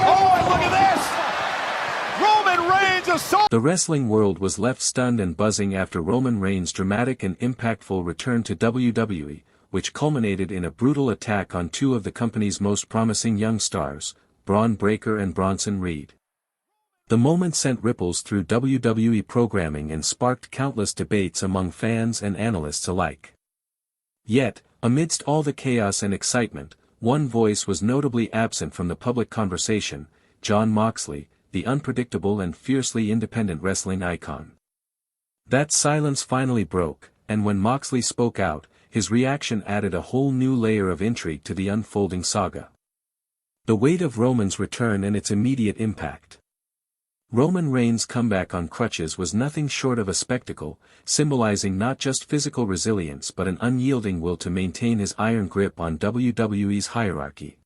Oh, and look at this! Roman Reigns assault! The wrestling world was left stunned and buzzing after Roman Reigns' dramatic and impactful return to WWE, which culminated in a brutal attack on two of the company's most promising young stars, Bron Breakker and Bronson Reed. The moment sent ripples through WWE programming and sparked countless debates among fans and analysts alike. Yet, amidst all the chaos and excitement, one voice was notably absent from the public conversation: Jon Moxley, the unpredictable and fiercely independent wrestling icon. That silence finally broke, and when Moxley spoke out, his reaction added a whole new layer of intrigue to the unfolding saga. The weight of Roman's return and its immediate impact. Roman Reigns' comeback on crutches was nothing short of a spectacle, symbolizing not just physical resilience but an unyielding will to maintain his iron grip on WWE's hierarchy.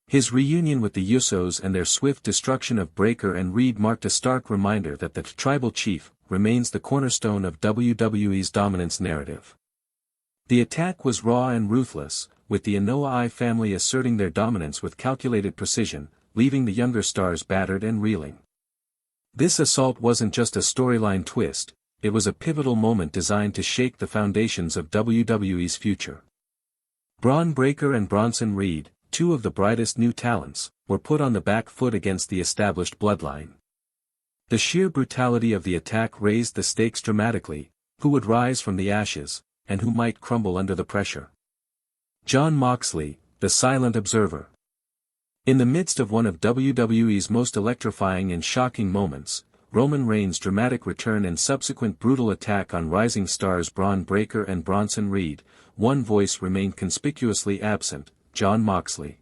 His reunion with the Usos and their swift destruction of Breakker and Reed marked a stark reminder that the tribal chief remains the cornerstone of WWE's dominance narrative. The attack was raw and ruthless, with the Anoa'i family asserting their dominance with calculated precision, leaving the younger stars battered and reeling. This assault wasn't just a storyline twist, it was a pivotal moment designed to shake the foundations of WWE's future. Bron Breakker and Bronson Reed, two of the brightest new talents, were put on the back foot against the established bloodline. The sheer brutality of the attack raised the stakes dramatically: who would rise from the ashes, and who might crumble under the pressure. Jon Moxley, the silent observer. In the midst of one of WWE's most electrifying and shocking moments, Roman Reigns' dramatic return and subsequent brutal attack on rising stars Bron Breakker and Bronson Reed, one voice remained conspicuously absent: Jon Moxley.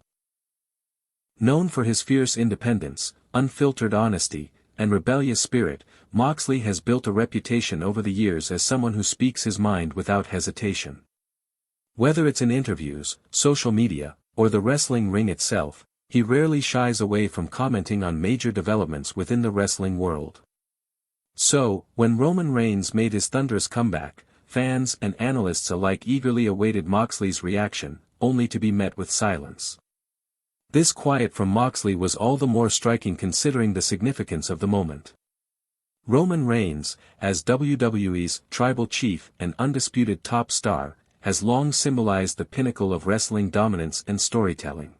Known for his fierce independence, unfiltered honesty, and rebellious spirit, Moxley has built a reputation over the years as someone who speaks his mind without hesitation. Whether it's in interviews, social media, or the wrestling ring itself, he rarely shies away from commenting on major developments within the wrestling world. So, when Roman Reigns made his thunderous comeback, fans and analysts alike eagerly awaited Moxley's reaction, only to be met with silence. This quiet from Moxley was all the more striking considering the significance of the moment. Roman Reigns, as WWE's tribal chief and undisputed top star, has long symbolized the pinnacle of wrestling dominance and storytelling.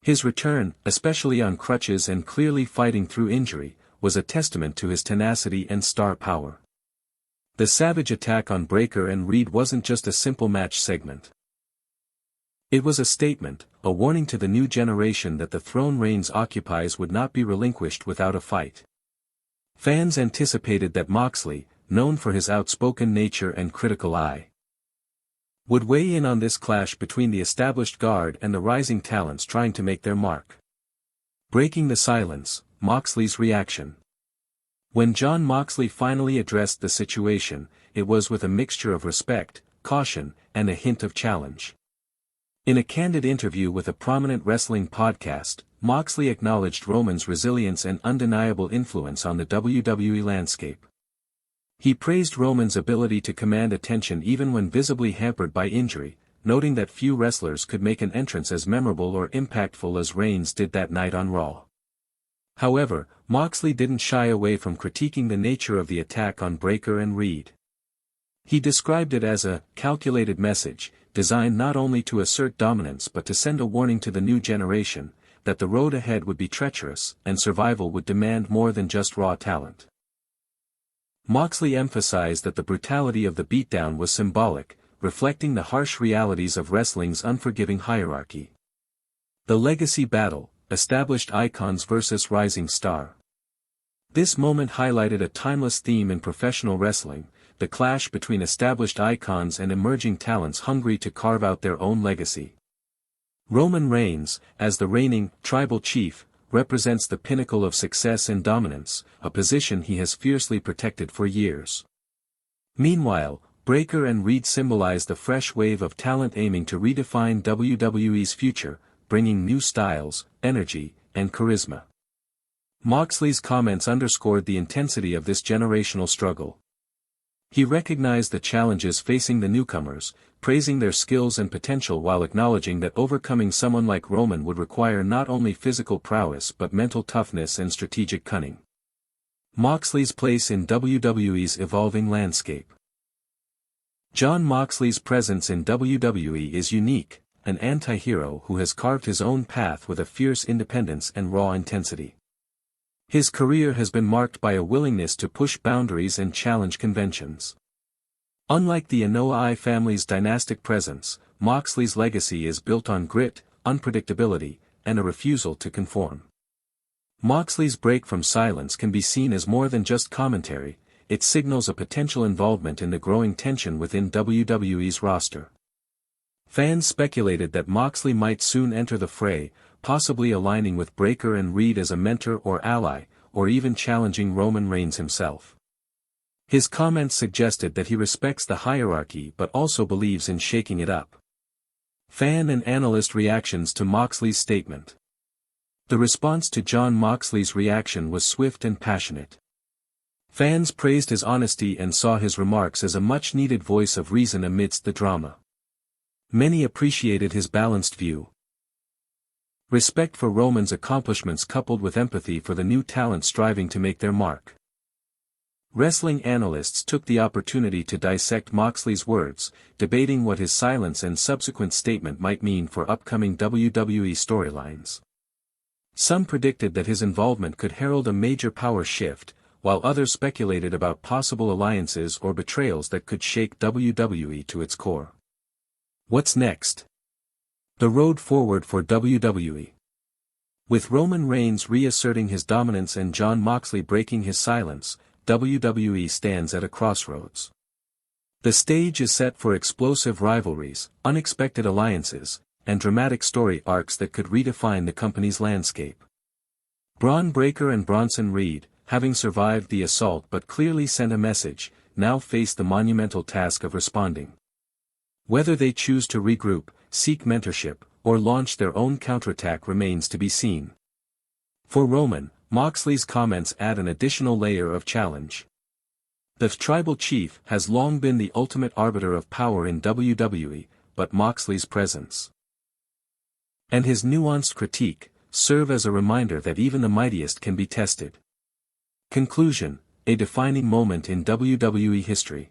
His return, especially on crutches and clearly fighting through injury, was a testament to his tenacity and star power. The savage attack on Breakker and Reed wasn't just a simple match segment. It was a statement, a warning to the new generation that the throne Reigns occupies would not be relinquished without a fight. Fans anticipated that Moxley, known for his outspoken nature and critical eye, would weigh in on this clash between the established guard and the rising talents trying to make their mark. Breaking the silence, Moxley's reaction. When Jon Moxley finally addressed the situation, it was with a mixture of respect, caution, and a hint of challenge. In a candid interview with a prominent wrestling podcast, Moxley acknowledged Roman's resilience and undeniable influence on the WWE landscape. He praised Roman's ability to command attention even when visibly hampered by injury, noting that few wrestlers could make an entrance as memorable or impactful as Reigns did that night on Raw. However, Moxley didn't shy away from critiquing the nature of the attack on Breakker and Reed. He described it as a calculated message, designed not only to assert dominance but to send a warning to the new generation, that the road ahead would be treacherous, and survival would demand more than just raw talent. Moxley emphasized that the brutality of the beatdown was symbolic, reflecting the harsh realities of wrestling's unforgiving hierarchy. The legacy battle, established icons versus rising star. This moment highlighted a timeless theme in professional wrestling, the clash between established icons and emerging talents hungry to carve out their own legacy. Roman Reigns, as the reigning tribal chief, represents the pinnacle of success and dominance, a position he has fiercely protected for years. Meanwhile, Breakker and Reed symbolize the fresh wave of talent aiming to redefine WWE's future, bringing new styles, energy, and charisma. Moxley's comments underscored the intensity of this generational struggle. He recognized the challenges facing the newcomers, praising their skills and potential while acknowledging that overcoming someone like Roman would require not only physical prowess but mental toughness and strategic cunning. Moxley's place in WWE's evolving landscape. Jon Moxley's presence in WWE is unique, an anti-hero who has carved his own path with a fierce independence and raw intensity. His career has been marked by a willingness to push boundaries and challenge conventions. Unlike the Anoa'i family's dynastic presence, Moxley's legacy is built on grit, unpredictability, and a refusal to conform. Moxley's break from silence can be seen as more than just commentary, it signals a potential involvement in the growing tension within WWE's roster. Fans speculated that Moxley might soon enter the fray, possibly aligning with Breakker and Reed as a mentor or ally, or even challenging Roman Reigns himself. His comments suggested that he respects the hierarchy but also believes in shaking it up. Fan and analyst reactions to Moxley's statement. The response to Jon Moxley's reaction was swift and passionate. Fans praised his honesty and saw his remarks as a much-needed voice of reason amidst the drama. Many appreciated his balanced view. Respect for Roman's accomplishments coupled with empathy for the new talent striving to make their mark. Wrestling analysts took the opportunity to dissect Moxley's words, debating what his silence and subsequent statement might mean for upcoming WWE storylines. Some predicted that his involvement could herald a major power shift, while others speculated about possible alliances or betrayals that could shake WWE to its core. What's next? The road forward for WWE. With Roman Reigns reasserting his dominance and Jon Moxley breaking his silence, WWE stands at a crossroads. The stage is set for explosive rivalries, unexpected alliances, and dramatic story arcs that could redefine the company's landscape. Bron Breakker and Bronson Reed, having survived the assault but clearly sent a message, now face the monumental task of responding. Whether they choose to regroup, seek mentorship, or launch their own counterattack remains to be seen. For Roman, Moxley's comments add an additional layer of challenge. The tribal chief has long been the ultimate arbiter of power in WWE, but Moxley's presence and his nuanced critique serve as a reminder that even the mightiest can be tested. Conclusion: a defining moment in WWE history.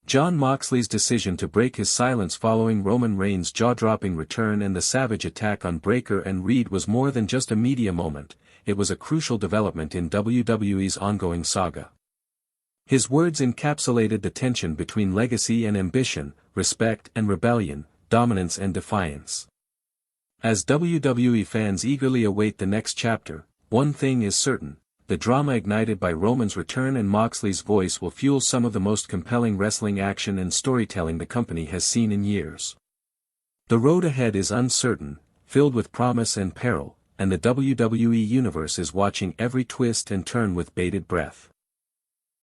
Jon Moxley's decision to break his silence following Roman Reigns' jaw-dropping return and the savage attack on Breakker and Reed was more than just a media moment, it was a crucial development in WWE's ongoing saga. His words encapsulated the tension between legacy and ambition, respect and rebellion, dominance and defiance. As WWE fans eagerly await the next chapter, one thing is certain: the drama ignited by Roman's return and Moxley's voice will fuel some of the most compelling wrestling action and storytelling the company has seen in years. The road ahead is uncertain, filled with promise and peril, and the WWE Universe is watching every twist and turn with bated breath.